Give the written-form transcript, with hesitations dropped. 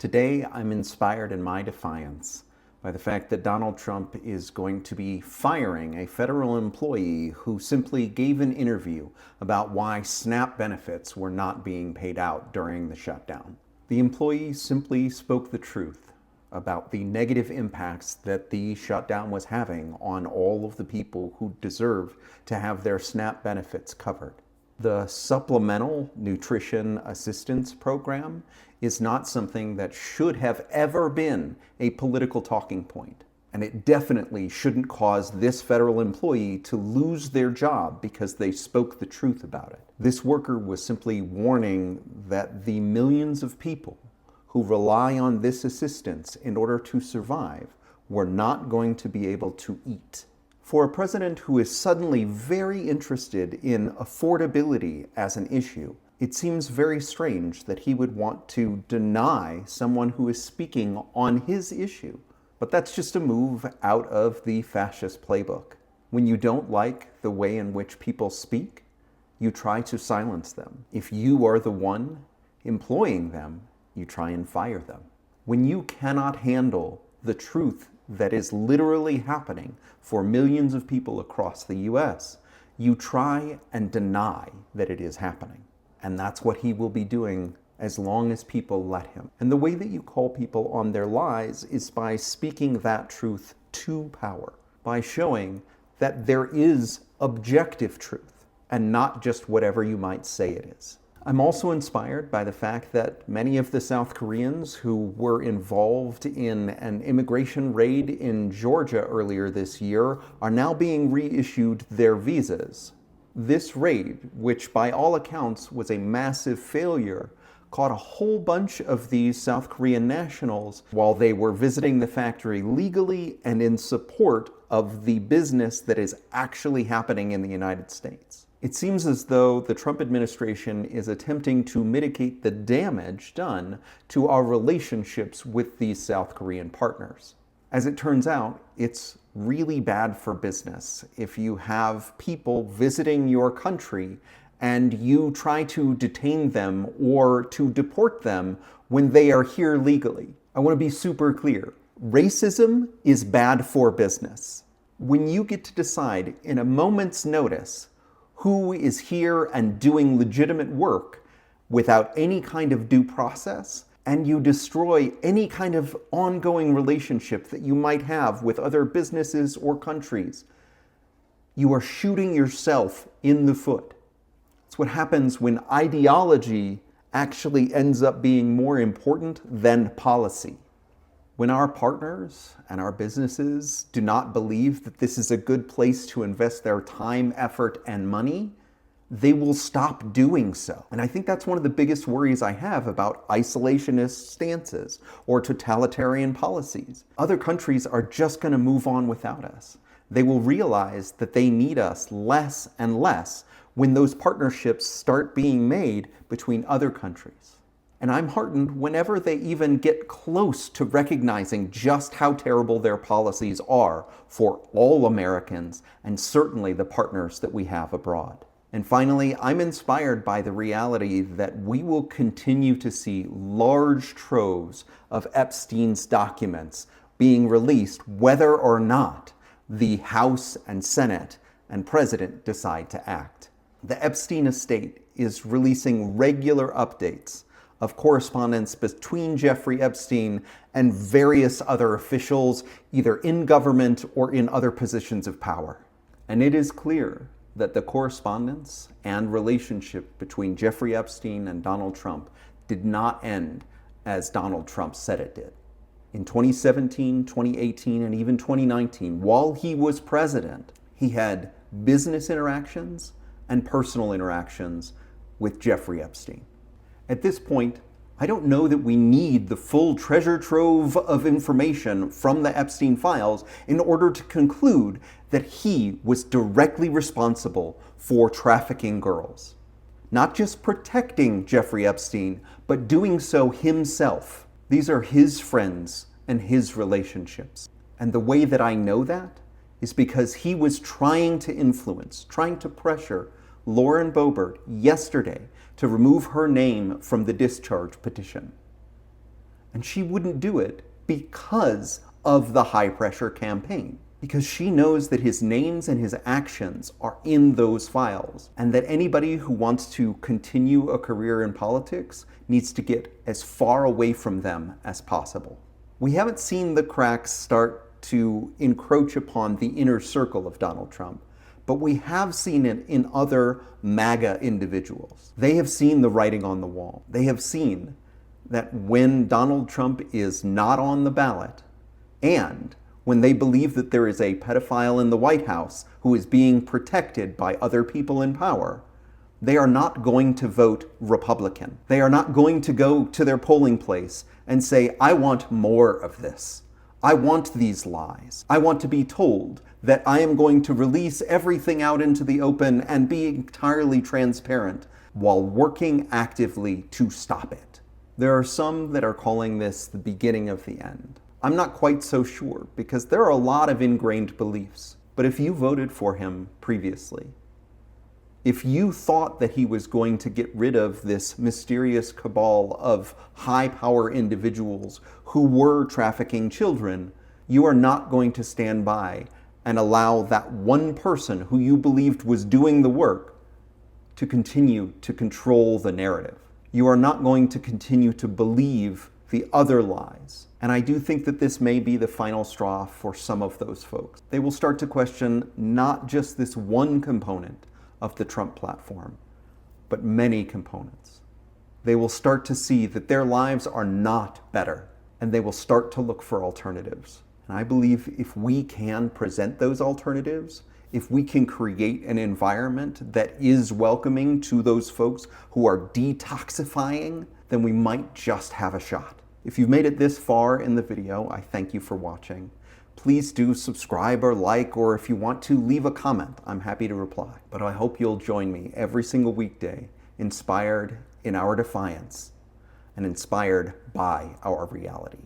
Today, I'm inspired in my defiance by the fact that Donald Trump is going to be firing a federal employee who simply gave an interview about why SNAP benefits were not being paid out during the shutdown. The employee simply spoke the truth about the negative impacts that the shutdown was having on all of the people who deserve to have their SNAP benefits covered. The Supplemental Nutrition Assistance Program is not something that should have ever been a political talking point. And it definitely shouldn't cause this federal employee to lose their job because they spoke the truth about it. This worker was simply warning that the millions of people who rely on this assistance in order to survive were not going to be able to eat. For a president who is suddenly very interested in affordability as an issue, it seems very strange that he would want to deny someone who is speaking on his issue. But that's just a move out of the fascist playbook. When you don't like the way in which people speak, you try to silence them. If you are the one employing them, you try and fire them. When you cannot handle the truth that is literally happening for millions of people across the US, you try and deny that it is happening. And that's what he will be doing as long as people let him. And the way that you call people on their lies is by speaking that truth to power, by showing that there is objective truth and not just whatever you might say it is. I'm also inspired by the fact that many of the South Koreans who were involved in an immigration raid in Georgia earlier this year are now being reissued their visas. This raid, which by all accounts was a massive failure, caught a whole bunch of these South Korean nationals while they were visiting the factory legally and in support of the business that is actually happening in the United States. It seems as though the Trump administration is attempting to mitigate the damage done to our relationships with these South Korean partners. As it turns out, it's really bad for business if you have people visiting your country and you try to detain them or to deport them when they are here legally. I want to be super clear. Racism is bad for business. When you get to decide in a moment's notice who is here and doing legitimate work without any kind of due process, and you destroy any kind of ongoing relationship that you might have with other businesses or countries, you are shooting yourself in the foot. It's what happens when ideology actually ends up being more important than policy. When our partners and our businesses do not believe that this is a good place to invest their time, effort, and money, they will stop doing so. And I think that's one of the biggest worries I have about isolationist stances or totalitarian policies. Other countries are just going to move on without us. They will realize that they need us less and less when those partnerships start being made between other countries. And I'm heartened whenever they even get close to recognizing just how terrible their policies are for all Americans and certainly the partners that we have abroad. And finally, I'm inspired by the reality that we will continue to see large troves of Epstein's documents being released whether or not the House and Senate and President decide to act. The Epstein estate is releasing regular updates of correspondence between Jeffrey Epstein and various other officials, either in government or in other positions of power. And it is clear that the correspondence and relationship between Jeffrey Epstein and Donald Trump did not end as Donald Trump said it did. In 2017, 2018, and even 2019, while he was president, he had business interactions and personal interactions with Jeffrey Epstein. At this point, I don't know that we need the full treasure trove of information from the Epstein files in order to conclude that he was directly responsible for trafficking girls. Not just protecting Jeffrey Epstein, but doing so himself. These are his friends and his relationships. And the way that I know that is because he was trying to influence, trying to pressure Lauren Boebert yesterday to remove her name from the discharge petition. And she wouldn't do it because of the high-pressure campaign. Because she knows that his names and his actions are in those files, and that anybody who wants to continue a career in politics needs to get as far away from them as possible. We haven't seen the cracks start to encroach upon the inner circle of Donald Trump, but we have seen it in other MAGA individuals. They have seen the writing on the wall. They have seen that when Donald Trump is not on the ballot, and when they believe that there is a pedophile in the White House who is being protected by other people in power, they are not going to vote Republican. They are not going to go to their polling place and say, I want more of this. I want these lies. I want to be told that I am going to release everything out into the open and be entirely transparent while working actively to stop it. There are some that are calling this the beginning of the end. I'm not quite so sure, because there are a lot of ingrained beliefs. But if you voted for him previously, if you thought that he was going to get rid of this mysterious cabal of high-power individuals who were trafficking children, you are not going to stand by and allow that one person who you believed was doing the work to continue to control the narrative. You are not going to continue to believe the other lies. And I do think that this may be the final straw for some of those folks. They will start to question not just this one component of the Trump platform, but many components. They will start to see that their lives are not better, and they will start to look for alternatives. And I believe if we can present those alternatives, if we can create an environment that is welcoming to those folks who are detoxifying, then we might just have a shot. If you've made it this far in the video, I thank you for watching. Please do subscribe or like, or if you want to, leave a comment. I'm happy to reply. But I hope you'll join me every single weekday, inspired in our defiance and inspired by our reality.